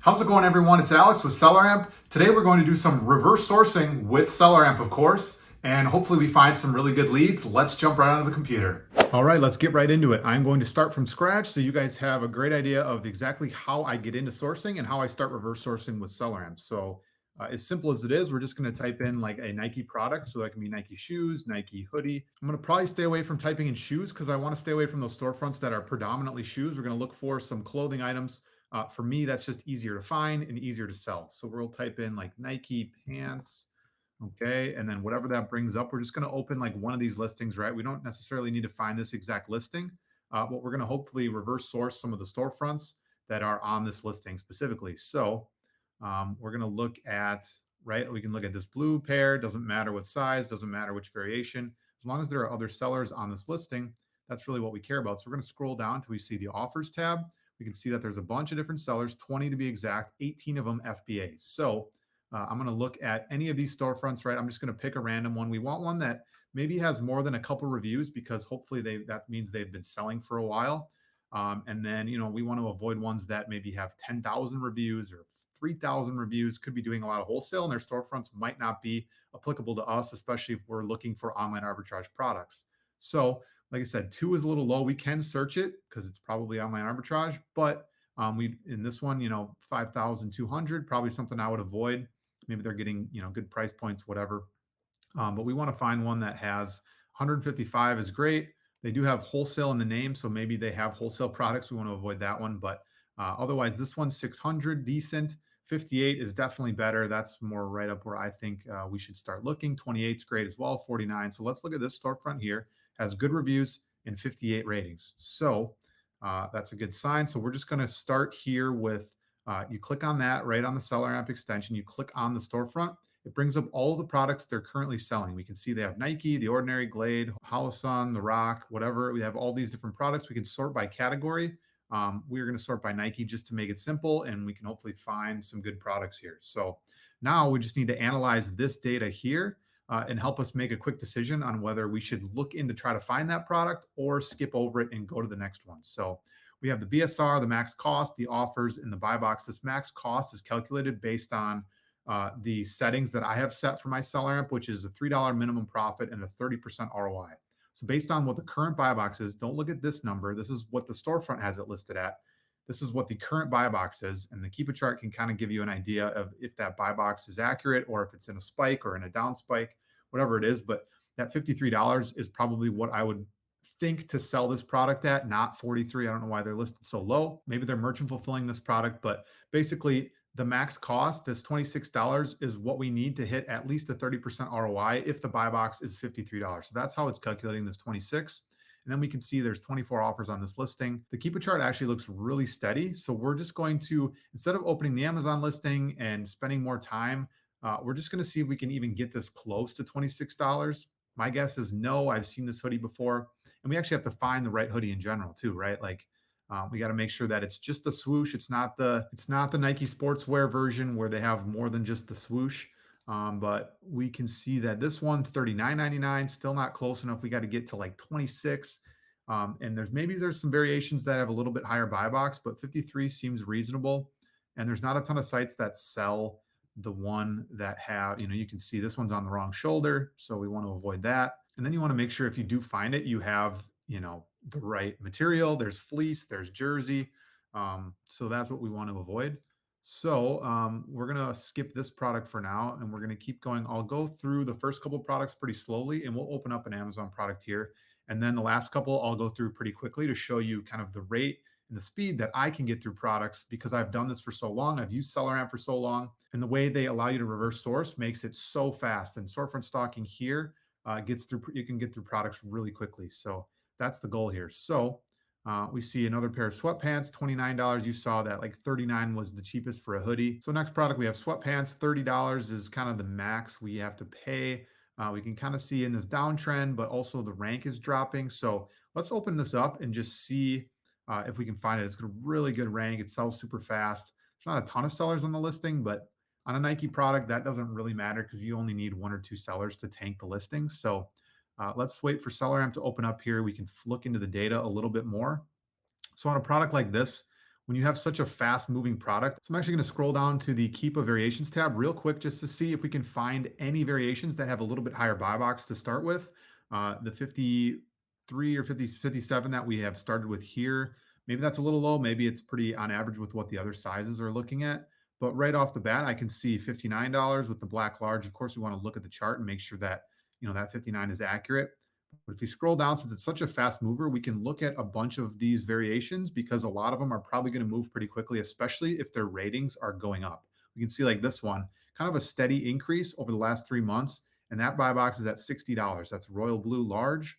How's it going, everyone? It's Alex with SellerAmp. Today we're going to do some reverse sourcing with SellerAmp, of course, and hopefully we find some really good leads. Let's jump right onto the computer. All right, let's get right into it. I'm going to start from scratch so you guys have a great idea of exactly how I get into sourcing and how I start reverse sourcing with SellerAmp. So as simple as it is, we're just going to type in like a Nike product. So that can be Nike shoes, Nike hoodie. I'm going to probably stay away from typing in shoes because I want to stay away from those storefronts that are predominantly shoes. We're going to look for some clothing items. For me, that's just easier to find and easier to sell. So we'll type in like Nike pants. Okay. And then whatever that brings up, we're just going to open like one of these listings, right? We don't necessarily need to find this exact listing, but we're going to hopefully reverse source some of the storefronts that are on this listing specifically. So we're going to look at, right? We can look at this blue pair, doesn't matter what size, doesn't matter which variation. As long as there are other sellers on this listing, that's really what we care about. So we're going to scroll down till we see the offers tab. We can see that there's a bunch of different sellers, 20 to be exact, 18 of them FBA. So I'm going to look at any of these storefronts, right? I'm just going to pick a random one. We want one that maybe has more than a couple reviews because hopefully that means they've been selling for a while. And then, we want to avoid ones that maybe have 10,000 reviews or 3,000 reviews, could be doing a lot of wholesale, and their storefronts might not be applicable to us, especially if we're looking for online arbitrage products. So like I said, 2 is a little low. We can search it because it's probably online arbitrage, but we in this one, 5,200, probably something I would avoid. Maybe they're getting, good price points, whatever. But we want to find one that has 155 is great. They do have wholesale in the name, so maybe they have wholesale products. We want to avoid that one, but otherwise, this one's 600, decent. 58 is definitely better. That's more right up where I think we should start looking. 28 is great as well. 49. So let's look at this storefront here. Has good reviews and 58 ratings. So that's a good sign. So we're just going to start here with you click on that right on the SellerAmp extension. You click on the storefront. It brings up all of the products they're currently selling. We can see they have Nike, The Ordinary, Glade, Holosun, The Rock, whatever. We have all these different products. We can sort by category. We're going to sort by Nike just to make it simple, and we can hopefully find some good products here. So now we just need to analyze this data here and help us make a quick decision on whether we should look in to try to find that product or skip over it and go to the next one. So we have the BSR, the max cost, the offers, and the buy box. This max cost is calculated based on the settings that I have set for my SellerAmp, which is a $3 minimum profit and a 30% ROI. So based on what the current buy box is, don't look at this number. This is what the storefront has it listed at. This is what the current buy box is. And the Keep a Chart can kind of give you an idea of if that buy box is accurate or if it's in a spike or in a down spike, whatever it is. But that $53 is probably what I would think to sell this product at, not 43. I don't know why they're listed so low. Maybe they're merchant fulfilling this product, but basically the max cost, this $26, is what we need to hit at least a 30% ROI if the buy box is $53. So that's how it's calculating this 26. And then we can see there's 24 offers on this listing. The Keep a Chart actually looks really steady. So we're just going to, instead of opening the Amazon listing and spending more time, we're just going to see if we can even get this close to $26. My guess is no. I've seen this hoodie before. And we actually have to find the right hoodie in general too, right? Like we got to make sure that it's just the swoosh. It's not the Nike sportswear version where they have more than just the swoosh. But we can see that this one, $39.99, still not close enough. We got to get to like 26. And there's some variations that have a little bit higher buy box, but 53 seems reasonable. And there's not a ton of sites that sell the one that have, you can see this one's on the wrong shoulder. So we want to avoid that. And then you want to make sure if you do find it, you have, the right material. There's fleece, there's jersey. So that's what we want to avoid. So we're going to skip this product for now, and we're going to keep going. I'll go through the first couple products pretty slowly, and we'll open up an Amazon product here. And then the last couple I'll go through pretty quickly to show you kind of the rate and the speed that I can get through products because I've done this for so long. I've used SellerAmp for so long. And the way they allow you to reverse source makes it so fast. And storefront stocking here you can get through products really quickly. So that's the goal here. So we see another pair of sweatpants, $29. You saw that like 39 was the cheapest for a hoodie. So next product, we have sweatpants. $30 is kind of the max we have to pay. We can kind of see in this downtrend, but also the rank is dropping. So let's open this up and just see if we can find it. It's got a really good rank. It sells super fast. There's not a ton of sellers on the listing, but on a Nike product, that doesn't really matter because you only need 1 or 2 sellers to tank the listing. So let's wait for SellerAmp to open up here. We can look into the data a little bit more. So on a product like this, when you have such a fast moving product. So I'm actually going to scroll down to the keep a variations tab real quick just to see if we can find any variations that have a little bit higher buy box to start with. The 53 or 50, 57 that we have started with here, maybe that's a little low. Maybe it's pretty on average with what the other sizes are looking at. But right off the bat, I can see $59 with the black large. Of course, we want to look at the chart and make sure that, that 59 is accurate. But if you scroll down, since it's such a fast mover, we can look at a bunch of these variations because a lot of them are probably going to move pretty quickly, especially if their ratings are going up. We can see like this one, kind of a steady increase over the last 3 months. And that buy box is at $60. That's royal blue large.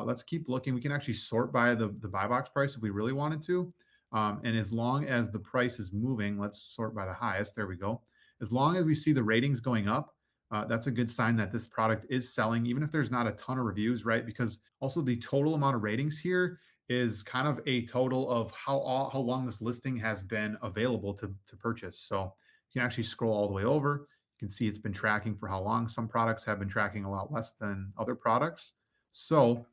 Let's keep looking. We can actually sort by the buy box price if we really wanted to. And as long as the price is moving, let's sort by the highest. There we go. As long as we see the ratings going up, that's a good sign that this product is selling, even if there's not a ton of reviews, right? Because also the total amount of ratings here is kind of a total of how long this listing has been available to purchase. So you can actually scroll all the way over. You can see it's been tracking for how long. Some products have been tracking a lot less than other products. So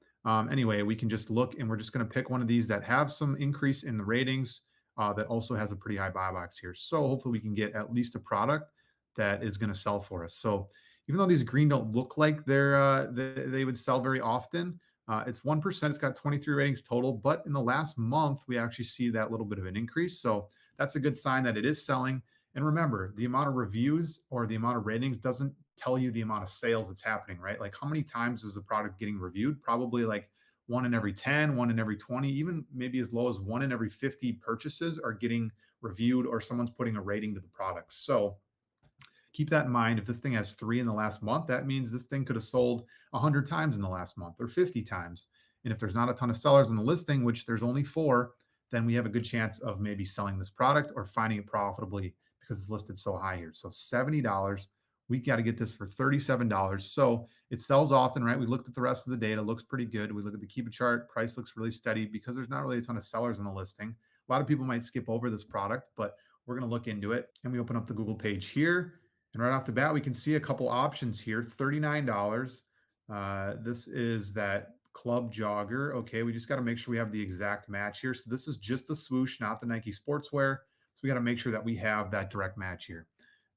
anyway, we can just look and we're just going to pick one of these that have some increase in the ratings that also has a pretty high buy box here. So hopefully we can get at least a product that is going to sell for us. So even though these green don't look like they would sell very often, it's 1%. It's got 23 ratings total, but in the last month, we actually see that little bit of an increase. So that's a good sign that it is selling. And remember, the amount of reviews or the amount of ratings doesn't tell you the amount of sales that's happening, right? Like how many times is the product getting reviewed? Probably like 1 in every 10, 1 in every 20, even maybe as low as 1 in every 50 purchases are getting reviewed or someone's putting a rating to the product. So keep that in mind. If this thing has 3 in the last month, that means this thing could have sold 100 times in the last month or 50 times. And if there's not a ton of sellers in the listing, which there's only 4, then we have a good chance of maybe selling this product or finding it profitably because it's listed so high here. So $70, we got to get this for $37. So it sells often, right? We looked at the rest of the data, looks pretty good. We look at the Keep a chart, price looks really steady because there's not really a ton of sellers in the listing. A lot of people might skip over this product, but we're going to look into it. And we open up the Google page here. And right off the bat, we can see a couple options here, $39. This is that Club Jogger. Okay, we just got to make sure we have the exact match here. So this is just the swoosh, not the Nike sportswear. So we got to make sure that we have that direct match here.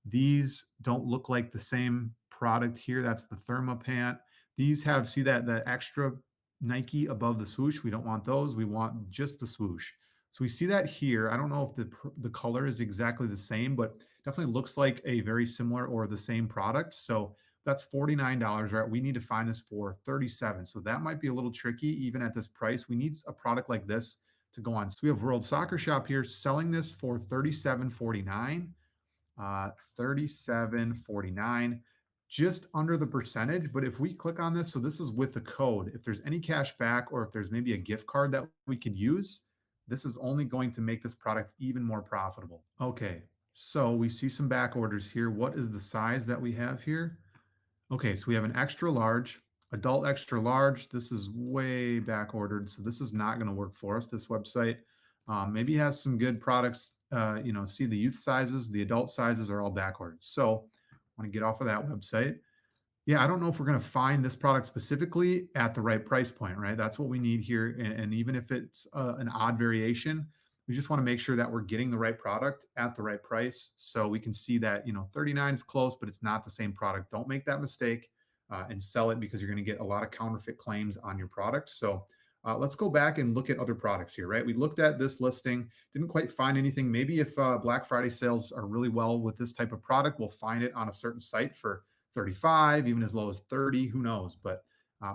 These don't look like the same product here. That's the Therma pant. These have, see that extra Nike above the swoosh. We don't want those. We want just the swoosh. So we see that here. I don't know if the color is exactly the same, but definitely looks like a very similar or the same product. So that's $49, right? We need to find this for $37. So that might be a little tricky even at this price. We need a product like this to go on. So we have World Soccer Shop here selling this for $37.49. $37.49, just under the percentage. But if we click on this, so this is with the code. If there's any cash back or if there's maybe a gift card that we could use, this is only going to make this product even more profitable. Okay, so we see some back orders here. What is the size that we have here? Okay, so we have an extra large, adult extra large. This is way back ordered, so this is not going to work for us, this website. Maybe has some good products. See the youth sizes, the adult sizes are all back ordered. So I want to get off of that website. Yeah, I don't know if we're going to find this product specifically at the right price point, right? That's what we need here. And even if it's an odd variation, we just want to make sure that we're getting the right product at the right price. So we can see that, 39 is close, but it's not the same product. Don't make that mistake and sell it because you're going to get a lot of counterfeit claims on your product. So let's go back and look at other products here, right? We looked at this listing, didn't quite find anything. Maybe if Black Friday sales are really well with this type of product, we'll find it on a certain site for 35, even as low as 30, who knows? But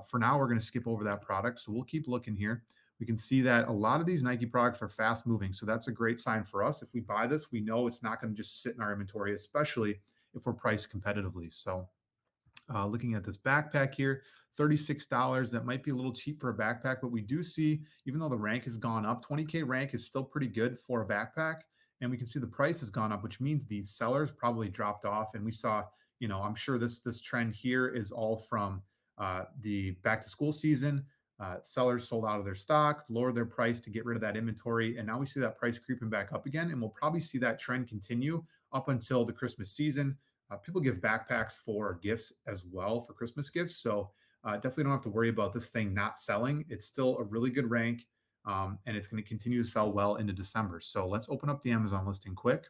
for now, we're going to skip over that product. So we'll keep looking here. We can see that a lot of these Nike products are fast moving. So that's a great sign for us. If we buy this, we know it's not going to just sit in our inventory, especially if we're priced competitively. So looking at this backpack here, $36. That might be a little cheap for a backpack, but we do see, even though the rank has gone up, 20K rank is still pretty good for a backpack. And we can see the price has gone up, which means the sellers probably dropped off. And we saw, I'm sure this trend here is all from the back to school season. Sellers sold out of their stock, lowered their price to get rid of that inventory. And now we see that price creeping back up again. And we'll probably see that trend continue up until the Christmas season. People give backpacks for gifts as well, for Christmas gifts. So definitely don't have to worry about this thing not selling. It's still a really good rank. and it's going to continue to sell well into December. So let's open up the Amazon listing quick.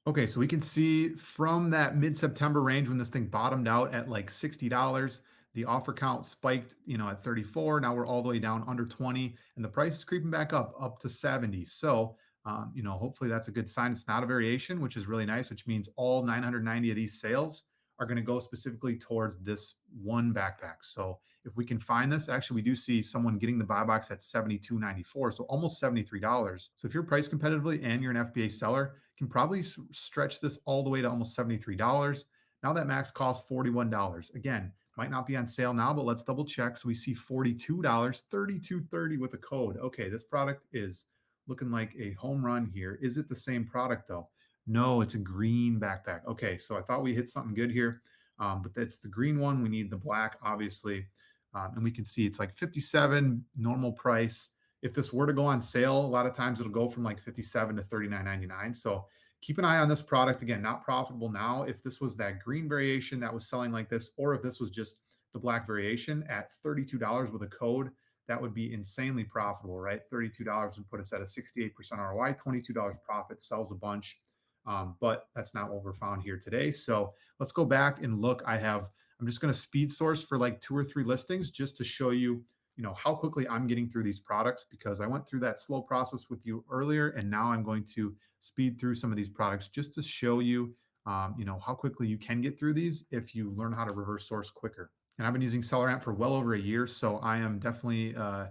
Okay, so we can see from that mid-September range when this thing bottomed out at like $60, the offer count spiked, at 34. Now we're all the way down under 20, and the price is creeping back up to 70. So, hopefully that's a good sign. It's not a variation, which is really nice, which means all 990 of these sales are going to go specifically towards this one backpack. So if we can find this, actually, we do see someone getting the buy box at $72.94, so almost $73. So if you're priced competitively and you're an FBA seller, you can probably stretch this all the way to almost $73. Now that max costs $41. Again, might not be on sale now, but let's double check. So we see $42, $32.30 with a code. Okay, this product is looking like a home run here. Is it the same product though? No, it's a green backpack. Okay, so I thought we hit something good here, but that's the green one. We need the black, obviously, and we can see it's like 57 normal price. If this were to go on sale, a lot of times it'll go from like 57 to 39.99. So keep an eye on this product. Again, not profitable now. If this was that green variation that was selling like this, or if this was just the black variation at $32 with a code, that would be insanely profitable, right? $32 would put us at a 68% ROI, $22 profit, sells a bunch. But that's not what we're found here today. So let's go back and look. I'm just going to speed source for like 2 or 3 listings just to show you, how quickly I'm getting through these products, because I went through that slow process with you earlier. And now I'm going to speed through some of these products just to show you, how quickly you can get through these if you learn how to reverse source quicker. And I've been using SellerAmp for well over a year. So I am definitely a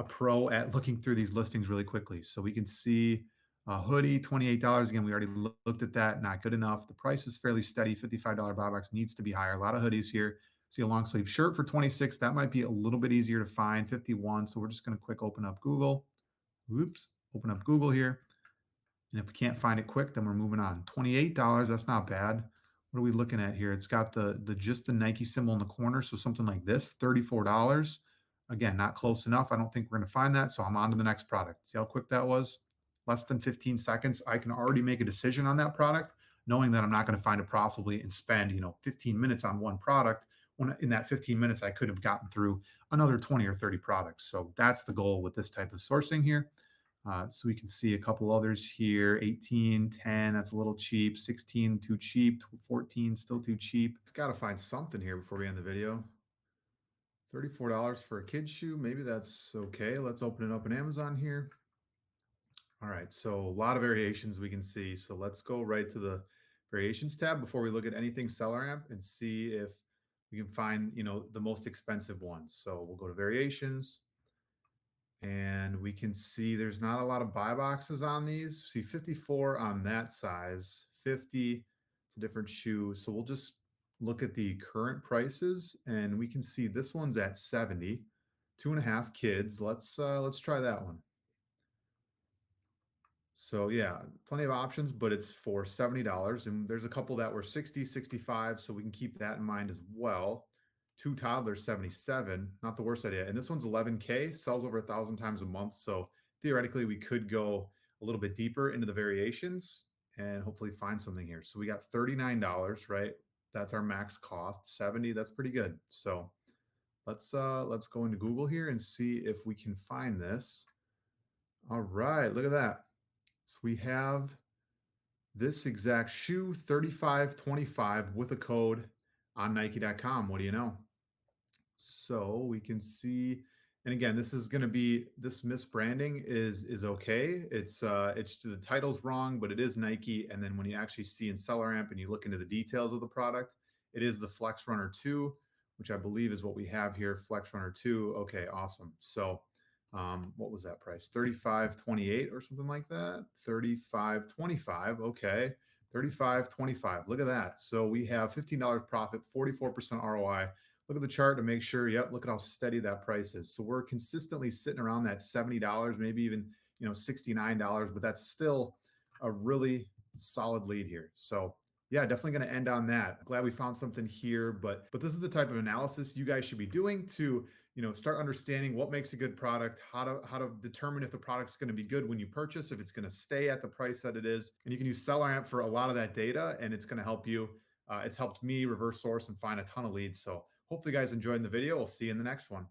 pro at looking through these listings really quickly. So we can see hoodie, $28. Again, we already looked at that. Not good enough. The price is fairly steady. $55 buy box needs to be higher. A lot of hoodies here. See a long sleeve shirt for 26. That might be a little bit easier to find. 51. So we're just going to quick open up Google. Open up Google here. And if we can't find it quick, then we're moving on. $28. That's not bad. What are we looking at here? It's got just the Nike symbol in the corner. So something like this, $34. Again, not close enough. I don't think we're going to find that. So I'm on to the next product. See how quick that was? Less than 15 seconds. I can already make a decision on that product, knowing that I'm not going to find it profitably and spend, 15 minutes on one product, when in that 15 minutes, I could have gotten through another 20 or 30 products. So that's the goal with this type of sourcing here. So we can see a couple others here, 18, 10, that's a little cheap, 16, too cheap, 14, still too cheap. Got to find something here before we end the video. $34 for a kid's shoe, maybe that's okay. Let's open it up in Amazon here. All right, so a lot of variations we can see. So let's go right to the variations tab before we look at anything SellerAmp and see if we can find, the most expensive ones. So we'll go to variations. And we can see there's not a lot of buy boxes on these. See 54 on that size, 50, it's a different shoe. So we'll just look at the current prices and we can see this one's at 70, 2.5 kids. Let's try that one. So yeah, plenty of options, but it's for $70. And there's a couple that were 60, 65. So we can keep that in mind as well. 2 toddlers, 77, not the worst idea. And this one's 11K, sells over 1,000 times a month. So theoretically, we could go a little bit deeper into the variations and hopefully find something here. So we got $39, right? That's our max cost. 70, that's pretty good. So let's go into Google here and see if we can find this. All right, look at that. So we have this exact shoe, $35.25 with a code on Nike.com. What do you know? So we can see, and again, this is going to be, this misbranding is okay. It's the title's wrong, but it is Nike. And then when you actually see in SellerAmp and you look into the details of the product, it is the Flex Runner 2, which I believe is what we have here. Flex Runner 2. Okay, awesome. So what was that price? $35.28 or something like that. $35.25. Okay. $35.25. Look at that. So we have $15 profit, 44% ROI. Look at the chart to make sure. Yep. Look at how steady that price is. So we're consistently sitting around that $70, maybe even, $69, but that's still a really solid lead here. So yeah, definitely going to end on that. Glad we found something here, but this is the type of analysis you guys should be doing to, start understanding what makes a good product, how to determine if the product's going to be good when you purchase, if it's going to stay at the price that it is. And you can use SellerAmp for a lot of that data, and it's going to help you. It's helped me reverse source and find a ton of leads. So hopefully you guys enjoyed the video. We'll see you in the next one.